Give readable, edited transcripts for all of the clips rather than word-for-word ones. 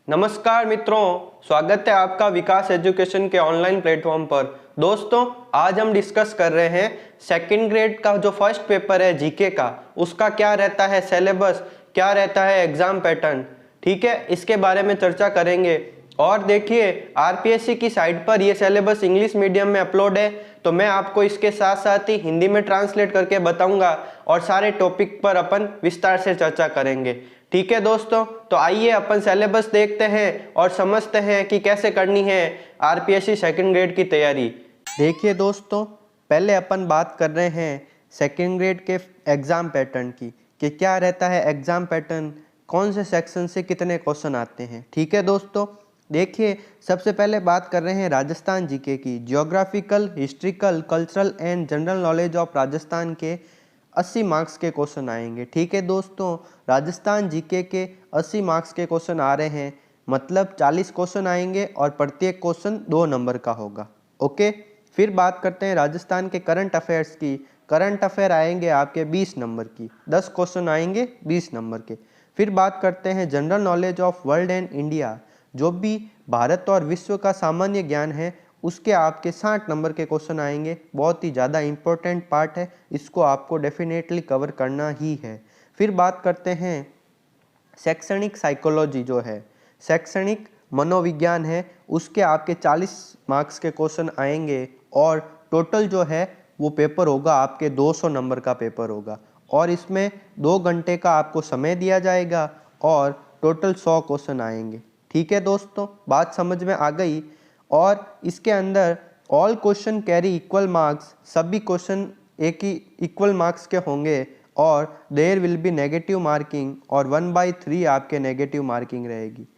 नमस्कार मित्रों, स्वागत है आपका विकास एजुकेशन के ऑनलाइन प्लेटफॉर्म पर। दोस्तों, आज हम डिस्कस कर रहे हैं सेकंड ग्रेड का जो फर्स्ट पेपर है जीके का, उसका क्या रहता है सिलेबस, क्या रहता है एग्जाम पैटर्न। ठीक है, इसके बारे में चर्चा करेंगे। और देखिए, आरपीएससी की साइट पर यह सिलेबस इंग्लिश मीडियम में अपलोड है, तो मैं आपको इसके साथ साथ ही हिंदी में ट्रांसलेट करके बताऊंगा और सारे टॉपिक पर अपन विस्तार से चर्चा करेंगे। ठीक है दोस्तों, तो आइए अपन सिलेबस देखते हैं और समझते हैं कि कैसे करनी है आरपीएससी सेकंड ग्रेड की तैयारी। देखिए दोस्तों, पहले अपन बात कर रहे हैं सेकंड ग्रेड के एग्जाम पैटर्न की कि क्या रहता है एग्जाम पैटर्न, कौन से सेक्शन से कितने क्वेश्चन आते हैं। ठीक है दोस्तों, देखिए सबसे पहले बात कर रहे हैं राजस्थान जीके की। Geographical, historical, cultural and general knowledge of Rajasthan के 80 मार्क्स के क्वेश्चन आएंगे। ठीक है दोस्तों, राजस्थान जीके के 80 मार्क्स के क्वेश्चन आ रहे हैं, मतलब 40 क्वेश्चन आएंगे और प्रत्येक क्वेश्चन 2 नंबर का होगा। ओके, फिर बात करते हैं राजस्थान के करंट अफेयर्स की। करंट अफेयर आएंगे आपके 20 नंबर की, 10 क्वेश्चन आएंगे 20 नंबर के। फिर बात करते हैं general knowledge of world and India, जो भी भारत और विश्व का सामान्य ज्ञान है उसके आपके 60 नंबर के क्वेश्चन आएंगे। बहुत ही ज़्यादा इंपॉर्टेंट पार्ट है, इसको आपको डेफिनेटली कवर करना ही है। फिर बात करते हैं शैक्षणिक साइकोलॉजी, जो है शैक्षणिक मनोविज्ञान है, उसके आपके 40 मार्क्स के क्वेश्चन आएंगे और टोटल जो है वो पेपर होगा आपके 200 नंबर का पेपर होगा और इसमें 2 घंटे का आपको समय दिया जाएगा और टोटल 100 क्वेश्चन आएंगे। ठीक है दोस्तों, बात समझ में आ गई। और इसके अंदर all question carry equal marks, सभी क्वेश्चन एक ही इक्वल मार्क्स के होंगे और there will be negative marking और 1/3 आपके नेगेटिव मार्किंग रहेगी।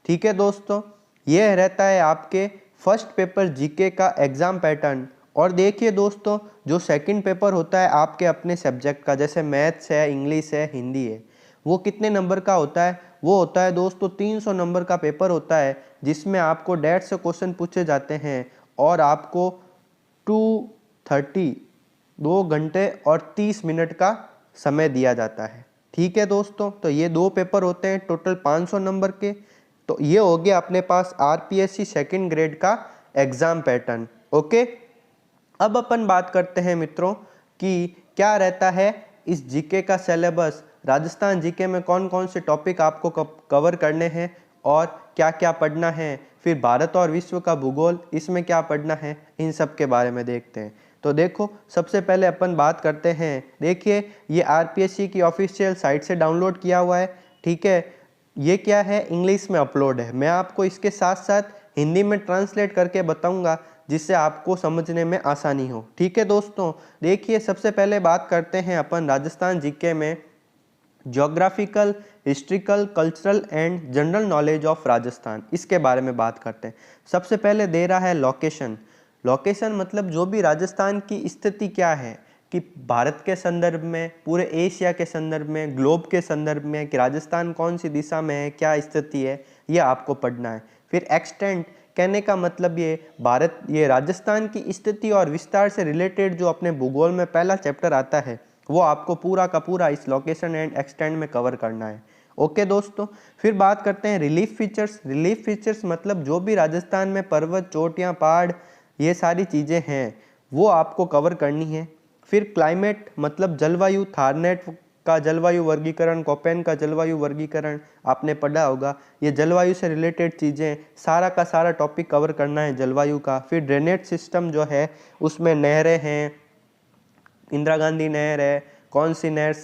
ठीक है दोस्तों, यह रहता है आपके फर्स्ट पेपर जीके का एग्जाम पैटर्न। और देखिए दोस्तों, जो सेकंड पेपर होता है आपके अपने सब्जेक्ट का, जैसे मैथ्स है, इंग्लिश है, हिंदी है, वो कितने नंबर का होता है? वो होता है दोस्तों 300 नंबर का पेपर होता है, जिसमें आपको 150 क्वेश्चन पूछे जाते हैं और आपको 2 घंटे और 30 मिनट का समय दिया जाता है। ठीक है दोस्तों, तो ये 2 पेपर होते हैं टोटल 500 नंबर के। तो ये हो गया अपने पास आरपीएससी सेकंड ग्रेड का एग्जाम पैटर्न। ओके, अब अपन बात करते हैं मित्रों कि क्या रहता है इस जीके का सिलेबस। राजस्थान जीके में कौन कौन से टॉपिक आपको कवर करने हैं और क्या क्या पढ़ना है। फिर भारत और विश्व का भूगोल, इसमें क्या पढ़ना है, इन सब के बारे में देखते हैं। तो देखो, सबसे पहले अपन बात करते हैं। देखिए, ये आरपीएससी की ऑफिशियल साइट से डाउनलोड किया हुआ है। ठीक है, ये क्या है, इंग्लिश में अपलोड है। मैं आपको इसके साथ साथ हिंदी में ट्रांसलेट करके बताऊंगा, जिससे आपको समझने में आसानी हो। ठीक है दोस्तों, देखिए सबसे पहले बात करते हैं अपन राजस्थान जीके में geographical, historical, cultural and general knowledge of Rajasthan, इसके बारे में बात करते हैं। सबसे पहले दे रहा है लोकेशन। लोकेशन मतलब जो भी राजस्थान की स्थिति क्या है, कि भारत के संदर्भ में, पूरे एशिया के संदर्भ में, ग्लोब के संदर्भ में, कि राजस्थान कौन सी दिशा में है, क्या स्थिति है, ये आपको पढ़ना है। फिर एक्सटेंट, कहने का मतलब ये राजस्थान की स्थिति और विस्तार से रिलेटेड जो अपने भूगोल में पहला चैप्टर आता है, वो आपको पूरा का पूरा इस लोकेशन एंड एक्सटेंड में कवर करना है। ओके दोस्तों, फिर बात करते हैं रिलीफ फीचर्स। रिलीफ फीचर्स मतलब जो भी राजस्थान में पर्वत, चोटियाँ, पहाड़, ये सारी चीज़ें हैं, वो आपको कवर करनी है। फिर क्लाइमेट मतलब जलवायु, थारनेट का जलवायु वर्गीकरण, कोपेन का जलवायु वर्गीकरण आपने पढ़ा होगा। ये जलवायु से रिलेटेड चीज़ें, सारा का सारा टॉपिक कवर करना है जलवायु का। फिर ड्रेनेज सिस्टम जो है, उसमें नहरें हैं, इंदिरा गांधी नहर है, कौन सी नहर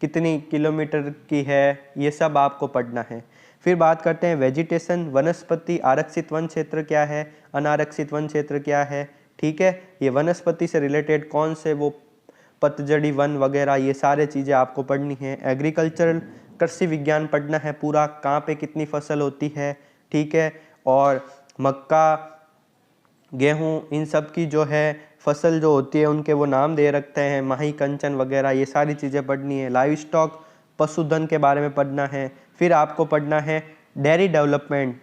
कितनी किलोमीटर की है, ये सब आपको पढ़ना है। फिर बात करते हैं वेजिटेशन, वनस्पति, आरक्षित वन क्षेत्र क्या है, अनारक्षित वन क्षेत्र क्या है। ठीक है, ये वनस्पति से रिलेटेड कौन से वो पतझड़ी वन वगैरह, ये सारे चीज़ें आपको पढ़नी है। एग्रीकल्चरल, कृषि विज्ञान पढ़ना है पूरा, कहाँ पे कितनी फसल होती है। ठीक है, और मक्का, गेहूँ, इन सब की जो है फसल जो होती है उनके वो नाम दे रखते हैं, माही, कंचन वगैरह, ये सारी चीज़ें पढ़नी है। लाइव स्टॉक, पशुधन के बारे में पढ़ना है। फिर आपको पढ़ना है डेयरी डेवलपमेंट,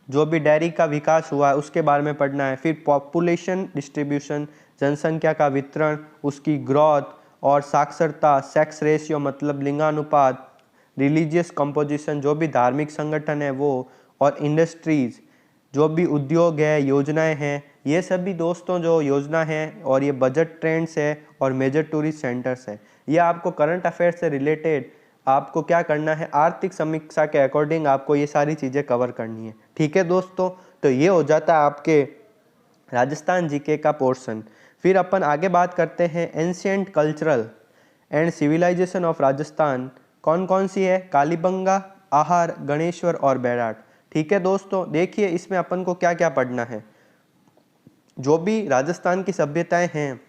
जो भी डेयरी का विकास हुआ है उसके बारे में पढ़ना है। फिर पॉपुलेशन डिस्ट्रीब्यूशन, जनसंख्या का वितरण, उसकी ग्रोथ और साक्षरता, सेक्स रेशियो मतलब लिंगानुपात, रिलीजियस कंपोजिशन, जो भी धार्मिक संगठन है वो, और इंडस्ट्रीज़, जो भी उद्योग है, योजनाएं हैं, ये सभी दोस्तों जो योजना है और ये बजट ट्रेंड्स है और मेजर टूरिस्ट सेंटर्स है, ये आपको करंट अफेयर से रिलेटेड आपको क्या करना है, आर्थिक समीक्षा के अकॉर्डिंग आपको ये सारी चीज़ें कवर करनी है। ठीक है दोस्तों, तो ये हो जाता है आपके राजस्थान जीके का पोर्शन। फिर अपन आगे बात करते हैं ancient cultural and civilisation of Rajasthan. कौन कौन सी है? कालीबंगा, आहार, गणेश्वर और बैराट। ठीक है दोस्तों, देखिए इसमें अपन को क्या क्या पढ़ना है। जो भी राजस्थान की सभ्यताएं हैं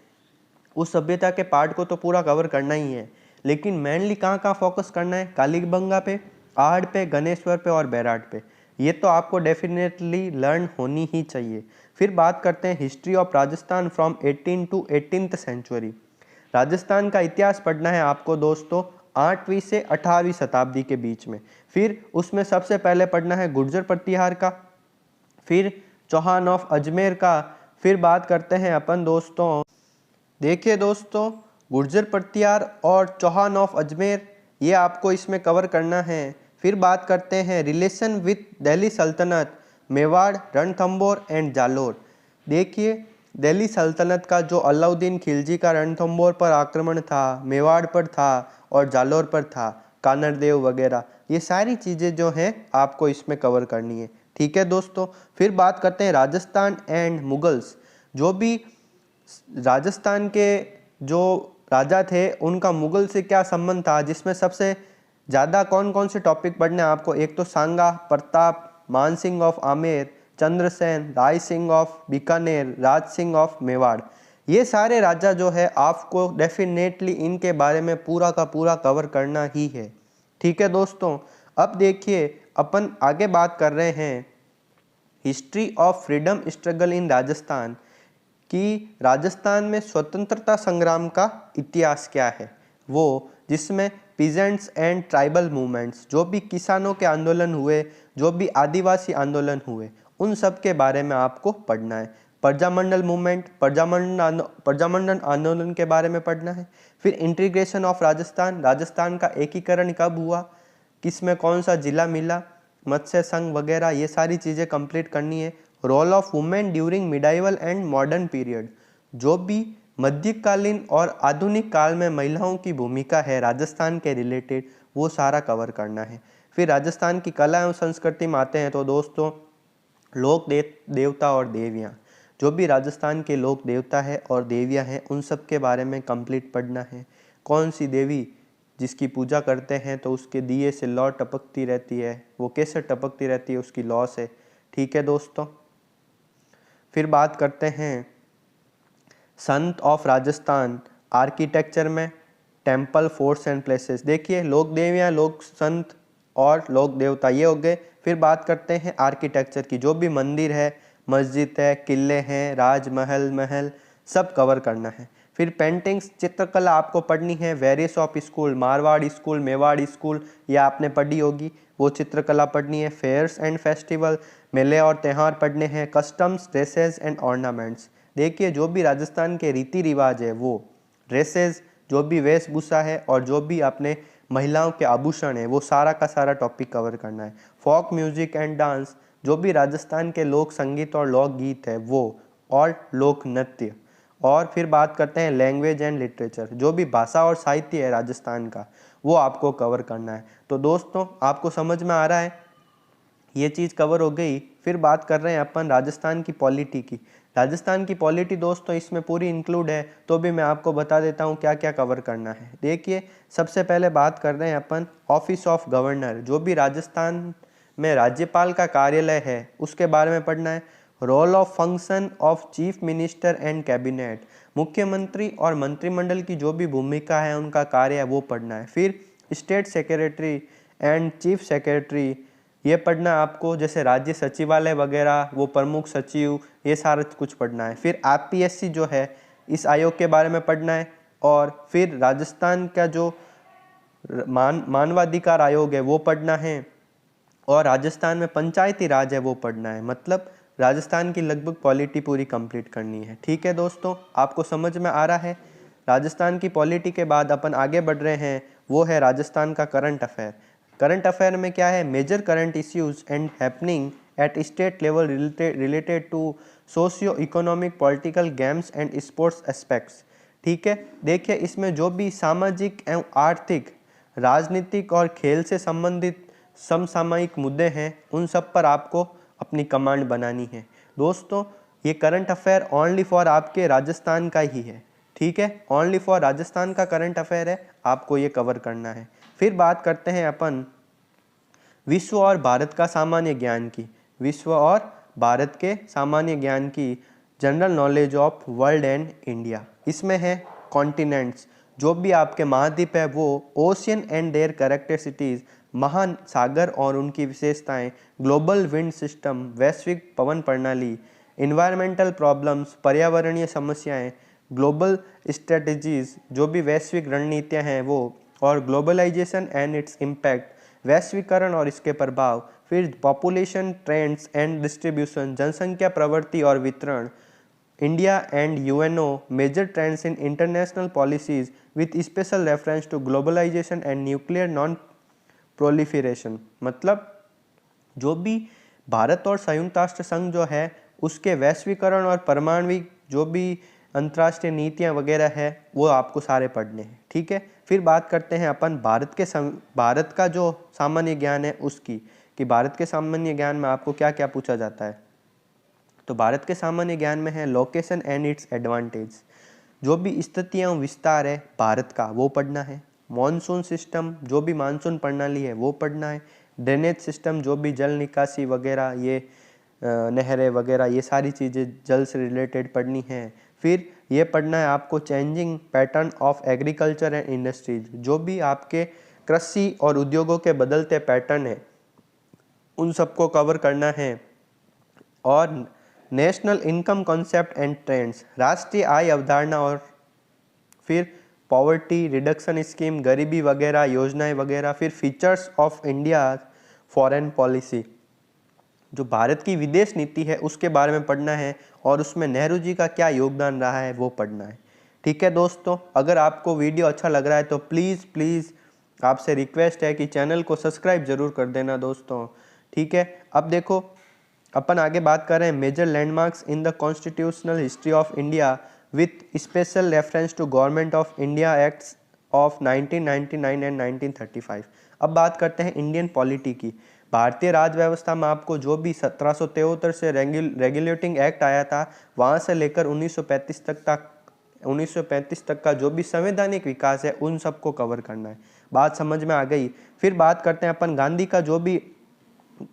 उस सभ्यता के पार्ट को तो पूरा कवर करना ही है, लेकिन मेनली कहाँ कहाँ फोकस करना है? कालीबंगा पे, आहड़ पे, गणेश्वर पे और बैराट पे। ये तो आपको डेफिनेटली लर्न होनी ही चाहिए। फिर बात करते हैं history of Rajasthan from 18 to 18th century. Rajasthan का इतिहास पढ़ना है आपको दोस्तों 8वीं से 18वीं शताब्दी के बीच में। फिर उसमें सबसे पहले पढ़ना है गुर्जर प्रतिहार का, फिर चौहान ऑफ अजमेर का। फिर बात करते हैं अपन दोस्तों, देखिए दोस्तों गुर्जर प्रतिहार और चौहान ऑफ अजमेर, ये आपको इसमें कवर करना है। फिर बात करते हैं रिलेशन विथ दिल्ली सल्तनत, मेवाड़, रणथंभौर एंड जालोर। देखिए दिल्ली सल्तनत का जो अलाउद्दीन खिलजी का रणथंभौर पर आक्रमण था, मेवाड़ पर था और जालोर पर था, कानरदेव वगैरह, ये सारी चीज़ें जो हैं आपको इसमें कवर करनी है। ठीक है दोस्तों, फिर बात करते हैं राजस्थान एंड मुगल्स। जो भी राजस्थान के जो राजा थे उनका मुगल से क्या संबंध था, जिसमें सबसे ज़्यादा कौन कौन से टॉपिक पढ़ने हैं आपको? एक तो Sanga, Pratap, Man Singh of Amer, Chandrasen, Rai Singh of Bikaner, Raj Singh of Mewar. ये सारे राजा जो है आपको डेफिनेटली इनके बारे में पूरा का पूरा कवर करना ही है। ठीक है दोस्तों, अब देखिए अपन आगे बात कर रहे हैं history of freedom struggle in Rajasthan, कि राजस्थान में स्वतंत्रता संग्राम का इतिहास क्या है, वो जिसमें पीजेंट्स एंड ट्राइबल मूवमेंट्स, जो भी किसानों के आंदोलन हुए, जो भी आदिवासी आंदोलन हुए, उन सब के बारे में आपको पढ़ना है। प्रजामंडल मूवमेंट, प्रजामंडल आंदोलन के बारे में पढ़ना है। फिर इंटीग्रेशन ऑफ राजस्थान, राजस्थान का एकीकरण कब हुआ, किसमें कौन सा जिला मिला, मत्स्य संघ वगैरह, ये सारी चीज़ें कंप्लीट करनी है। Role of women during medieval and modern period, जो भी मध्यकालीन और आधुनिक काल में महिलाओं की भूमिका है राजस्थान के रिलेटेड, वो सारा कवर करना है। फिर राजस्थान की कला एवं संस्कृति में आते हैं तो दोस्तों लोक देवता और देवियाँ, जो भी राजस्थान के लोक देवता है और देवियाँ हैं उन सब के बारे में कंप्लीट पढ़ना है। कौन सी देवी जिसकी पूजा करते हैं तो उसके दिए से लौ टपकती रहती है, वो कैसे टपकती रहती है, उसकी लौ से। ठीक है दोस्तों, फिर बात करते हैं संत ऑफ राजस्थान आर्किटेक्चर में, टेम्पल, फोर्ट्स एंड प्लेसेस। देखिए लोक देवियाँ, लोक संत और लोक देवता ये हो गए। फिर बात करते हैं आर्किटेक्चर की, जो भी मंदिर है, मस्जिद है, किले हैं, राजमहल, महल, सब कवर करना है। फिर पेंटिंग्स, चित्रकला आपको पढ़नी है। Various of school, Marwar school, Mewar school, ये आपने पढ़ी होगी, वो चित्रकला पढ़नी है। फेयर्स एंड फेस्टिवल, मेले और त्यौहार पढ़ने हैं। कस्टम्स, ड्रेसेस एंड ऑर्नामेंट्स, देखिए जो भी राजस्थान के रीति रिवाज है, वो ड्रेसेस, जो भी वेशभूषा है और जो भी अपने महिलाओं के आभूषण है, वो सारा का सारा टॉपिक कवर करना है। फोक म्यूजिक एंड डांस, जो भी राजस्थान के लोक संगीत और लोक गीत है वो, और लोक नृत्य। और फिर बात करते हैं लैंग्वेज एंड लिटरेचर, जो भी भाषा और साहित्य है राजस्थान का, वो आपको कवर करना है। तो दोस्तों आपको समझ में आ रहा है, ये चीज़ कवर हो गई। फिर बात कर रहे हैं अपन राजस्थान की पॉलिटी की। राजस्थान की पॉलिटी दोस्तों इसमें पूरी इंक्लूड है, तो भी मैं आपको बता देता हूँ क्या क्या कवर करना है। देखिए सबसे पहले बात कर रहे हैं अपन ऑफिस ऑफ गवर्नर, जो भी राजस्थान में राज्यपाल का कार्यालय है उसके बारे में पढ़ना है। Role of function of chief minister and cabinet, मुख्यमंत्री और मंत्रिमंडल की जो भी भूमिका है, उनका कार्य है, वो पढ़ना है। फिर state secretary and chief secretary, ये पढ़ना आपको, जैसे राज्य सचिवालय वगैरह, वो प्रमुख सचिव, ये सारा कुछ पढ़ना है। फिर आईपीएससी जो है, इस आयोग के बारे में पढ़ना है। और फिर राजस्थान का जो मानवाधिकार आयोग है वो पढ़ना है। और राजस्थान में पंचायती राज है वो पढ़ना है। मतलब राजस्थान की लगभग पॉलिटी पूरी कंप्लीट करनी है। ठीक है दोस्तों, आपको समझ में आ रहा है। राजस्थान की पॉलिटी के बाद अपन आगे बढ़ रहे हैं, वो है राजस्थान का करंट अफेयर। करंट अफेयर में क्या है, major current issues and happening at state level related to socio economic political games and sports aspects. ठीक है, देखिए इसमें जो भी सामाजिक एवं आर्थिक, राजनीतिक और खेल से संबंधित समसामयिक मुद्दे हैं उन सब पर आपको अपनी कमांड बनानी है। दोस्तों ये करंट अफेयर ओनली फॉर आपके राजस्थान का ही है। ठीक है, ओनली फॉर राजस्थान का करंट अफेयर है, आपको ये कवर करना है। फिर बात करते हैं अपन विश्व और भारत का सामान्य ज्ञान की, विश्व और भारत के सामान्य ज्ञान की, general knowledge of world and India. इसमें है कॉन्टिनेंट्स, जो भी आपके महाद्वीप है वो, ओशियन एंड देयर कैरेक्टरिस्टिक्स, महासागर और उनकी विशेषताएं, ग्लोबल विंड सिस्टम, वैश्विक पवन प्रणाली, इन्वायरमेंटल प्रॉब्लम्स, पर्यावरणीय समस्याएं, ग्लोबल स्ट्रेटजीज, जो भी वैश्विक रणनीतियां हैं वो, और ग्लोबलाइजेशन एंड इट्स इम्पैक्ट, वैश्वीकरण और इसके प्रभाव। फिर पॉपुलेशन ट्रेंड्स एंड डिस्ट्रीब्यूशन, जनसंख्या प्रवृत्ति और वितरण, India and UNO, major trends in international policies with special reference to globalisation and nuclear non proliferation. मतलब जो भी भारत और संयुक्त राष्ट्र संघ जो है उसके वैश्वीकरण और परमाणविक जो भी अंतर्राष्ट्रीय नीतियां वगैरह है वो आपको सारे पढ़ने हैं। ठीक है, फिर बात करते हैं अपन भारत का जो सामान्य ज्ञान है उसकी, कि भारत के सामान्य ज्ञान में आपको क्या क्या पूछा जाता है। तो भारत के सामान्य ज्ञान में है लोकेशन एंड इट्स एडवांटेज, जो भी स्थितियां विस्तार है भारत का वो पढ़ना है। मॉनसून सिस्टम, जो भी मानसून प्रणाली है वो पढ़ना है। ड्रेनेज सिस्टम, जो भी जल निकासी वगैरह, ये नहरें वगैरह, ये सारी चीज़ें जल से रिलेटेड पढ़नी है। फिर ये पढ़ना है आपको changing pattern of agriculture and industries, जो भी आपके कृषि और उद्योगों के बदलते पैटर्न है उन सबको कवर करना है। और national income concept and trends, राष्ट्रीय आय अवधारणा, और फिर पॉवर्टी रिडक्शन स्कीम, गरीबी वगैरह योजनाएं वगैरह। फिर features of India foreign policy, जो भारत की विदेश नीति है उसके बारे में पढ़ना है और उसमें नेहरू जी का क्या योगदान रहा है वो पढ़ना है। ठीक है दोस्तों, अगर आपको वीडियो अच्छा लग रहा है तो प्लीज़ आपसे रिक्वेस्ट है कि चैनल को सब्सक्राइब जरूर कर देना दोस्तों। ठीक है, अब देखो अपन आगे बात कर रहे हैं major landmarks in the constitutional history of India with special reference to government of India acts of 1999 and 1935। अब बात करते हैं इंडियन पॉलिटी की। भारतीय राज व्यवस्था में आपको जो भी 1773 से रेगुलेटिंग एक्ट आया था वहाँ से लेकर 1935 तक का जो भी संवैधानिक विकास है उन सबको कवर करना है। बात समझ में आ गई। फिर बात करते हैं अपन गांधी का, जो भी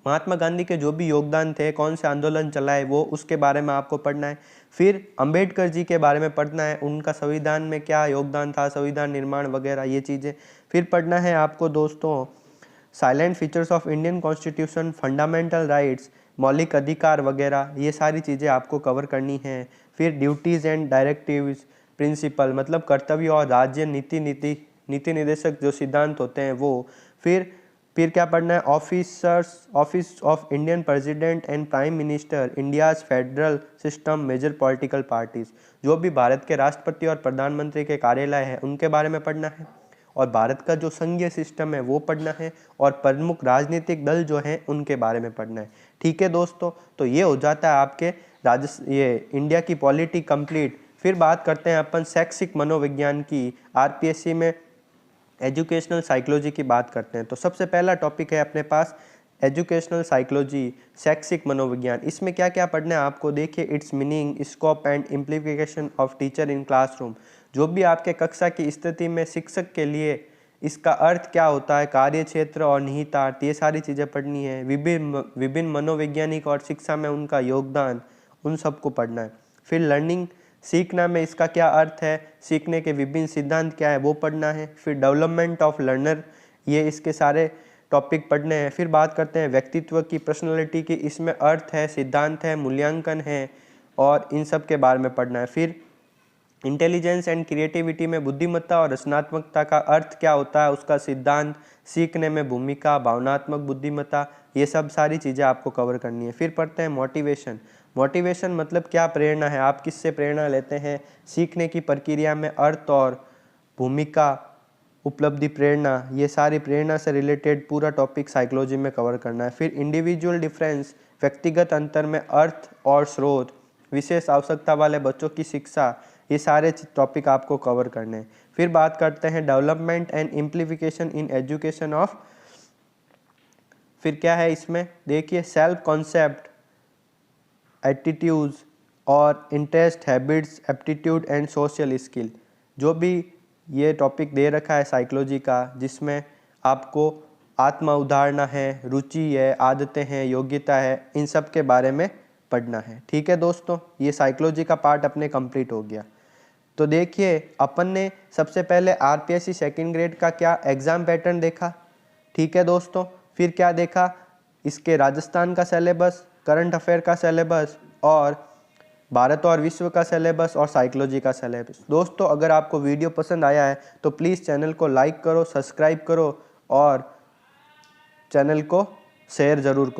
महात्मा गांधी के जो भी योगदान थे, कौन से आंदोलन चलाए वो, उसके बारे में आपको पढ़ना है। फिर अंबेडकर जी के बारे में पढ़ना है, उनका संविधान में क्या योगदान था, संविधान निर्माण वगैरह ये चीज़ें। फिर पढ़ना है आपको दोस्तों salient features of Indian constitution, fundamental rights, मौलिक अधिकार वगैरह, ये सारी चीज़ें आपको कवर करनी है। फिर ड्यूटीज़ एंड डायरेक्टिव्स प्रिंसिपल, मतलब कर्तव्य और राज्य नीति निर्देशक जो सिद्धांत होते हैं वो। फिर क्या पढ़ना है, office of Indian president and prime minister, India's federal system, major political parties, जो भी भारत के राष्ट्रपति और प्रधानमंत्री के कार्यालय है उनके बारे में पढ़ना है। और भारत का जो संघीय सिस्टम है वो पढ़ना है, और प्रमुख राजनीतिक दल जो हैं उनके बारे में पढ़ना है। ठीक है दोस्तों, तो ये हो जाता है आपके ये इंडिया की पॉलिटी कंप्लीट। फिर बात करते हैं अपन शैक्षिक मनोविज्ञान की, आरपीएससी में एजुकेशनल साइकोलॉजी की बात करते हैं। तो सबसे पहला टॉपिक है अपने पास एजुकेशनल साइकोलॉजी, शैक्षिक मनोविज्ञान। इसमें क्या क्या पढ़ना है आपको, देखिए it's meaning, scope and implication of teacher in classroom, जो भी आपके कक्षा की स्थिति में शिक्षक के लिए इसका अर्थ क्या होता है, कार्य क्षेत्र और निहितार्थ, ये सारी चीज़ें पढ़नी है। विभिन्न मनोवैज्ञानिक और शिक्षा में उनका योगदान, उन सबको पढ़ना है। फिर लर्निंग, सीखना में इसका क्या अर्थ है, सीखने के विभिन्न सिद्धांत क्या है वो पढ़ना है। फिर डेवलपमेंट ऑफ लर्नर, ये इसके सारे टॉपिक पढ़ने हैं। फिर बात करते हैं व्यक्तित्व की, पर्सनालिटी की, इसमें अर्थ है, सिद्धांत है, मूल्यांकन है, और इन सब के बारे में पढ़ना है। फिर इंटेलिजेंस एंड क्रिएटिविटी में बुद्धिमत्ता और रचनात्मकता का अर्थ क्या होता है, उसका सिद्धांत, सीखने में भूमिका, भावनात्मक बुद्धिमत्ता, ये सब सारी चीज़ें आपको कवर करनी है। फिर पढ़ते हैं मोटिवेशन मतलब क्या प्रेरणा है, आप किससे प्रेरणा लेते हैं, सीखने की प्रक्रिया में अर्थ और भूमिका, उपलब्धि, प्रेरणा, ये सारी प्रेरणा से रिलेटेड पूरा टॉपिक साइकोलॉजी में कवर करना है। फिर इंडिविजुअल डिफरेंस, व्यक्तिगत अंतर में अर्थ और स्रोत, विशेष आवश्यकता वाले बच्चों की शिक्षा, ये सारे टॉपिक आपको कवर करने हैं। फिर बात करते हैं development and implication in education of, फिर क्या है इसमें देखिए, सेल्फ कॉन्सेप्ट, एटीट्यूड्स और interest, habits, aptitude and social skill. जो भी ये टॉपिक दे रखा है साइकोलॉजी का, जिसमें आपको आत्म अवधारणा है, रुचि है, आदतें हैं, योग्यता है, इन सब के बारे में पढ़ना है। ठीक है दोस्तों, ये साइकोलॉजी का पार्ट अपने कंप्लीट हो गया। तो देखिए अपन ने सबसे पहले आरपीएससी सेकंड ग्रेड का क्या एग्ज़ाम पैटर्न देखा। ठीक है दोस्तों, फिर क्या देखा, इसके राजस्थान का सिलेबस, करंट अफेयर का सिलेबस और भारत और विश्व का सिलेबस और साइकोलॉजी का सिलेबस। दोस्तों अगर आपको वीडियो पसंद आया है तो प्लीज़ चैनल को लाइक करो, सब्सक्राइब करो और चैनल को शेयर ज़रूर करो।